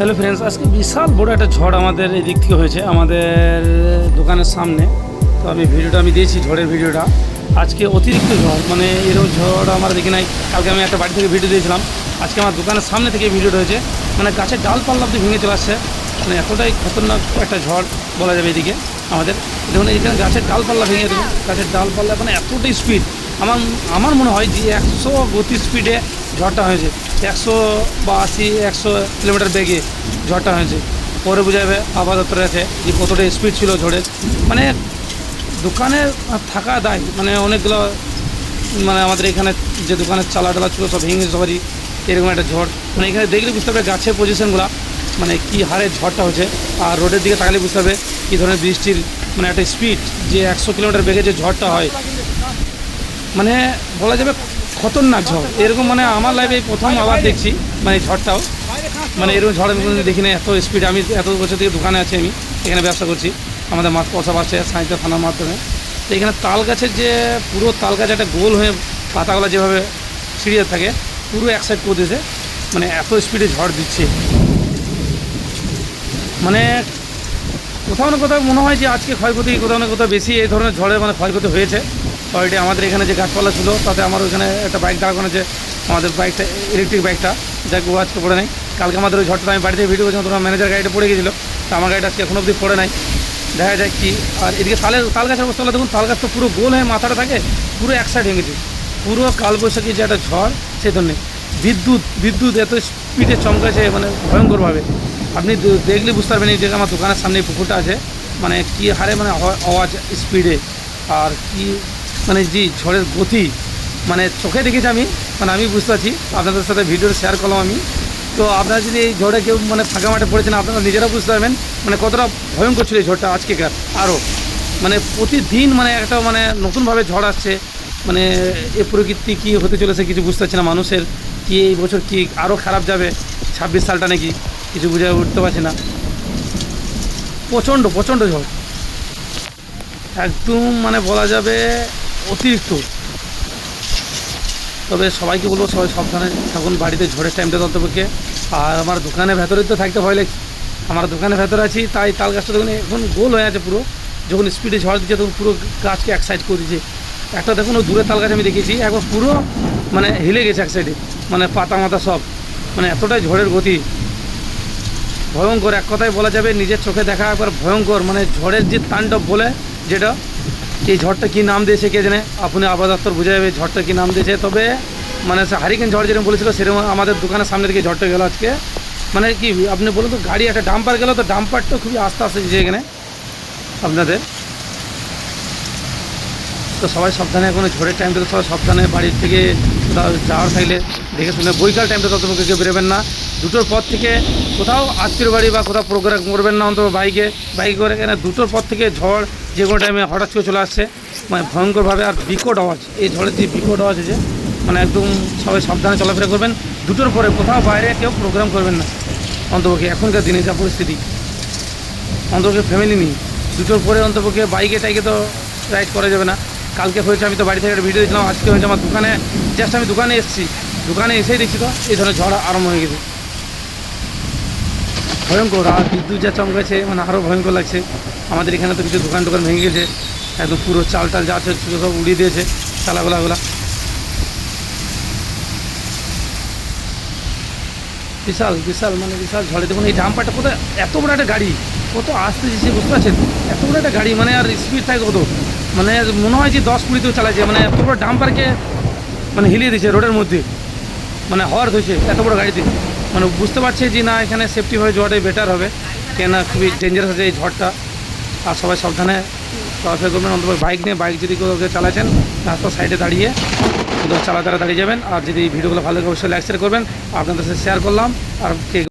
Hello friends, আজকে বিশাল বড় একটা ঝড় আমাদের এই দিক থেকে হয়েছে আমাদের দোকানের সামনে। তো আমি ভিডিওটা দিয়েছি ঝড়ের ভিডিওটা। আজকে অতিরিক্ত ঝড়, মানে এরকম ঝড় আমরা দেখি নাই। কালকে আমি একটা বাড়ি থেকে ভিডিও দিয়েছিলাম, আজকে আমার দোকানের সামনে থেকে ভিডিওটা হয়েছে। মানে গাছের ডালপাল্লা অব্দি ভেঙে চলে আসছে, মানে এতটাই খতরনাক একটা ঝড় বলা যাবে এদিকে আমাদের। দেখুন এখানে গাছের ডালপাল্লা ভেঙে দেবো, গাছের ডালপাল্লা মানে এতটাই স্পিড। আমার মনে হয় যে 100 গতি স্পিডে ঝড়টা হয়েছে, 100 বা 80 100 কিলোমিটার বেগে ঝড়টা হয়েছে। পরে বোঝা যাবে আপাতত আছে যে কতটা স্পিড ছিল ঝড়ের। মানে দোকানে থাকা দায়, মানে অনেকগুলো মানে আমাদের এখানে যে দোকানের চালা টালা ছিল সব ভেঙে সবারই এরকম একটা ঝড়। মানে এখানে দেখলে বুঝতে হবে গাছের পজিশনগুলো মানে কী হারে ঝড়টা হচ্ছে। আর রোডের দিকে তাকালে বুঝতে হবে কী ধরনের বৃষ্টির মানে একটা স্পিড, যে 100 কিলোমিটার বেগে যে ঝড়টা হয়, মানে বলা যাবে খতরনাক ঝড় এরকম। মানে আমার লাইফে প্রথম আবার দেখছি মানে ঝড়টাও, মানে এরকম ঝড় আমি দেখি না এত স্পিড। আমি এত বছর থেকে দোকানে আছি, আমি এখানে ব্যবসা করছি, আমাদের মাছ পচা বাসে সাঁইতে থানার মাধ্যমে। তো এখানে তাল গাছের যে পুরো তাল গাছ একটা গোল হয়ে পাতাগুলো যেভাবে ছিঁড়িয়ে থাকে পুরো এক সাইড করে দিয়েছে, মানে এত স্পিডে ঝড় দিচ্ছে। মানে কোথাও না কোথাও মনে হয় যে আজকে ক্ষয়ক্ষতি কোথাও না কোথাও বেশি এই ধরনের ঝড়ে মানে ক্ষয়ক্ষতি হয়েছে অলরেডি। আমাদের এখানে যে গাছপালা ছিল তাতে আমার ওইখানে একটা বাইক দাঁড় করেছে, আমাদের বাইকটা ইলেকট্রিক বাইকটা, যাকে ও আজকে পড়ে নাই। কালকে আমাদের ওই ঝড়টা আমি বাড়িতে ভিডিও করছিলাম, তোমার ম্যানেজার গাড়িটা পড়ে গেছিলো, তো আমার গাড়িটা আজকে এখনো অবধি পড়ে নাই, দেখা যায় কি। আর এদিকে তাল গাছের অবস্থাগুলো দেখুন, তাল গাছ তো পুরো গোল হয়ে মাথাটা থাকে, পুরো এক সাইড ভেঙেছে। পুরো কালবৈশাখী যে একটা ঝড় সেই ধরনের বিদ্যুৎ এত স্পিডে চমকাছে, মানে ভয়ঙ্করভাবে। আপনি দেখলে বুঝতে পারবেন এই যে আমার দোকানের সামনে পুকুরটা আছে, মানে কী হারে মানে আওয়াজ স্পিডে, আর কি মানে যে ঝড়ের গতি মানে চোখে দেখেছি আমি, মানে আমি বুঝতে পারছি। আপনাদের সাথে ভিডিও শেয়ার করলাম আমি। তো আপনারা যদি এই ঝড়ে কেউ মানে ফাঁকা মাঠে পড়েছেন, আপনারা নিজেরা বুঝতে পারবেন মানে কতটা ভয়ঙ্কর ছিল এই ঝড়টা আজকেকার। আরও মানে প্রতিদিন মানে একটা মানে নতুনভাবে ঝড় আসছে, মানে এ প্রকৃতি কী হতে চলেছে কিছু বুঝতে পারছি না। মানুষের কি এই বছর কি আরও খারাপ যাবে, 26 সালটা নাকি কিছু বুঝে উঠতে পারছি না। প্রচণ্ড ঝড়, একদম মানে বলা যাবে অতিরিক্ত। তবে সবাইকে বলবো সবাই সাবধানে থাকুন বাড়িতে ঝড়ের টাইমটা অন্তপক্ষে। আর আমার দোকানের ভেতরে তো থাকতে ভয় লাগছে, আমার দোকানের ভেতরে আছি, তাই তাল গাছটা দেখুন এখন গোল হয়ে আছে পুরো। যখন স্পিডে ঝড় দিচ্ছে তখন পুরো গাছকে এক সাইড করে দিচ্ছে। একটা দেখুন ও দূরে তাল গাছ আমি দেখেছি একবার পুরো মানে হিলে গেছে এক সাইডে, মানে পাতা মাথা সব, মানে এতটাই ঝড়ের গতি ভয়ঙ্কর। এক কথায় বলা যাবে নিজের চোখে দেখা একবার ভয়ঙ্কর, মানে ঝড়ের যে তাণ্ডব বলে যেটা। এই ঝড়টা কী নাম দিয়েছে কে জানে, আপনি আবহাওয়া দপ্তর বুঝে যাবে ঝড়টা কী নাম দিয়েছে। তবে মানে হারিকেন ঝড় যেরকম বলেছিল সেরকম আমাদের দোকানের সামনে থেকে ঝড়টা গেল আজকে। মানে কি আপনি বলুন তো, গাড়ি একটা ডাম্পার গেল, তো ডাম্পারটা খুবই আস্তে আস্তে যে এখানে আপনাদের। তো সবাই সাবধানে, এখন ঝড়ের টাইমটা তো সবাই সাবধানে বাড়ির থেকে কোথাও যাওয়ার থাকলে দেখে শুনে। বৈকাল টাইমটা তত কেউ বেরোবেন না, 2টোর পর থেকে কোথাও আত্মীয় বাড়ি বা কোথাও প্রোগ্রাম করবেন না অন্তত বাইকে করে। কেন 2টোর পর থেকে ঝড় যে কোনো টাইমে হঠাৎ করে চলে আসছে, মানে ভয়ঙ্করভাবে। আর বিকট আওয়াজ, এই ঝড়ের যে বিকট আওয়াজ আছে, মানে একদম সবাই সাবধানে চলাফেরা করবেন। 2টোর পরে কোথাও বাইরে কেউ প্রোগ্রাম করবেন না অন্তপক্ষে, এখনকার দিনে যা পরিস্থিতি। অন্তপক্ষে ফ্যামিলি নিয়ে 2টোর পরে অন্তপক্ষে বাইকে টাইকে তো রাইড করা যাবে না। কালকে হয়েছে, আমি তো বাড়ি থেকে একটা ভিডিও দিয়েছিলাম, আজকে হয়েছে আমার দোকানে। জাস্ট আমি দোকানে এসেছি, দোকানে এসেই দেখছি তো এই ধরনের ঝড় আরম্ভ হয়ে গেছে, ভয়ঙ্কর। আর বিদ্যুৎ যা চমকাছে মানে আরও ভয়ঙ্কর লাগছে। আমাদের এখানে তো কিছু দোকান ভেঙে গেছে, একদম পুরো চাল যা আছে সব উড়িয়ে দিয়েছে, চালাগুলাগুলা। বিশাল মানে বিশাল ঝড়ে। দেখুন এই ডাম্পারটা কোথায়, এত বড় একটা গাড়ি কত আসতে দিচ্ছে বুঝতে পারছেন, এত বড় একটা গাড়ি, মানে আর স্পিড থাকে কত, মানে মনে হয় যে 10-20তেও চালাচ্ছে। মানে এত বড় ডাম্পারকে মানে হিলিয়ে দিচ্ছে রোডের মধ্যে, মানে হওয়ার হয়েছে এত বড় গাড়িতে। মানে বুঝতে পারছে যে না, এখানে সেফটিভাবে যাওয়াটাই বেটার হবে, কেন খুবই ডেঞ্জারাস আছে এই ঝড়টা। আর সবাই সাবধানে চলাফেরা করবেন, অন্তত বাইক নিয়ে। বাইক যদি কেউ চালাচ্ছেন রাস্তার সাইডে দাঁড়িয়ে চালা দাঁড়িয়ে যাবেন। আর যদি ভিডিওগুলো ভালো লাগে অবশ্যই লাইক শেয়ার করবেন, আপনাদের সাথে শেয়ার করলাম। আর কে